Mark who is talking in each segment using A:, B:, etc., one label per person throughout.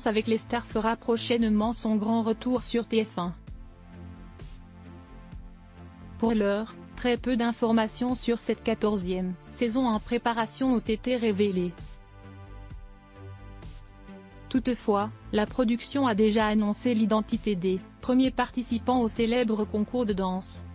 A: Danse avec les stars fera prochainement son grand retour sur TF1. Pour l'heure, très peu d'informations sur cette 14e saison en préparation ont été révélées. Toutefois, la production a déjà annoncé l'identité des premiers participants au célèbre concours de danse.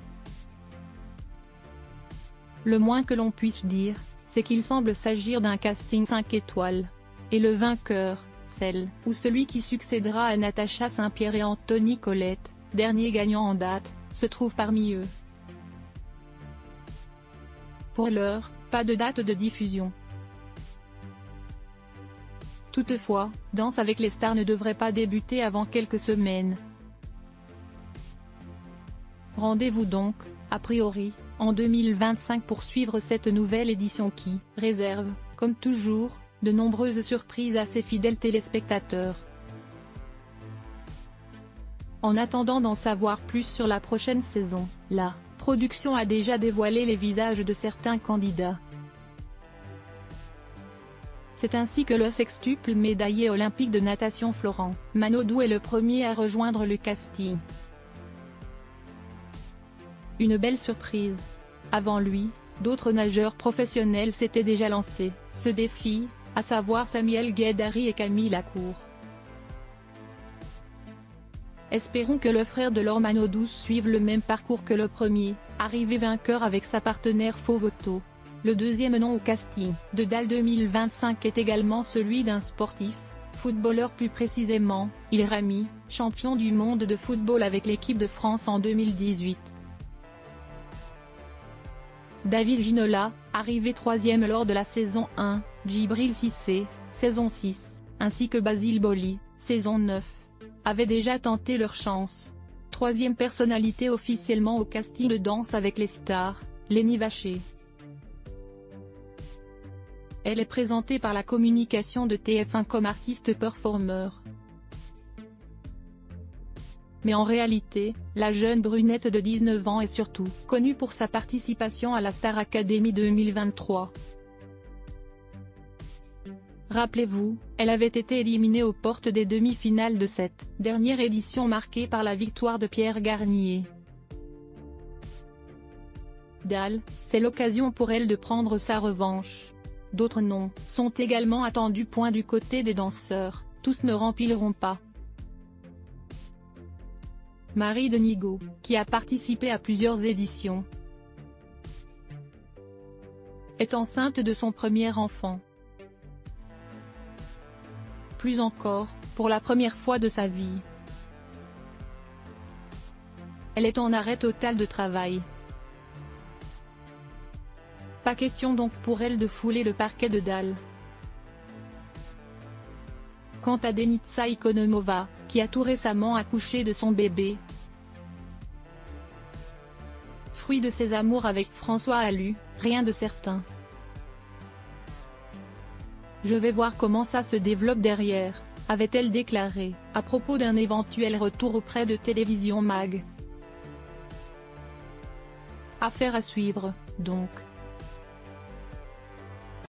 A: Le moins que l'on puisse dire, c'est qu'il semble s'agir d'un casting 5 étoiles. Et le vainqueur, celle ou celui qui succédera à Natacha Saint-Pierre et Anthony Colette, dernier gagnant en date, se trouve parmi eux. Pour l'heure, pas de date de diffusion. Toutefois, Danse avec les stars ne devrait pas débuter avant quelques semaines. Rendez-vous donc, a priori, en 2025 pour suivre cette nouvelle édition qui réserve, comme toujours, de nombreuses surprises à ses fidèles téléspectateurs. En attendant d'en savoir plus sur la prochaine saison, la production a déjà dévoilé les visages de certains candidats. C'est ainsi que le sextuple médaillé olympique de natation Florent Manodou est le premier à rejoindre le casting. Une belle surprise. Avant lui, d'autres nageurs professionnels s'étaient déjà lancés ce défi, à savoir Samuel Gueddari et Camille Lacour. Espérons que le frère de Laure Manodou suive le même parcours que le premier, arrivé vainqueur avec sa partenaire Fovoto. Le deuxième nom au casting de DAL 2025 est également celui d'un sportif, footballeur plus précisément, Ilrami, champion du monde de football avec l'équipe de France en 2018. David Ginola, arrivé 3e lors de la saison 1, Djibril Cissé, saison 6, ainsi que Basile Boli, saison 9, avaient déjà tenté leur chance. 3e personnalité officiellement au casting de Danse avec les stars, Lénie Vacher. Elle est présentée par la communication de TF1 comme artiste performeur. Mais en réalité, la jeune brunette de 19 ans est surtout connue pour sa participation à la Star Academy 2023. Rappelez-vous, elle avait été éliminée aux portes des demi-finales de cette dernière édition marquée par la victoire de Pierre Garnier. DAL, c'est l'occasion pour elle de prendre sa revanche. D'autres noms sont également attendus. Du côté des danseurs, tous ne rempliront pas. Marie Denigo, qui a participé à plusieurs éditions, est enceinte de son premier enfant. Plus encore, pour la première fois de sa vie, elle est en arrêt total de travail. Pas question donc pour elle de fouler le parquet de DAL. Quant à Denitsa Ikonomova, qui a tout récemment accouché de son bébé, fruit de ses amours avec François Allu, rien de certain. Je vais voir comment ça se développe derrière, avait-elle déclaré, à propos d'un éventuel retour auprès de Télévision Mag. Affaire à suivre, donc.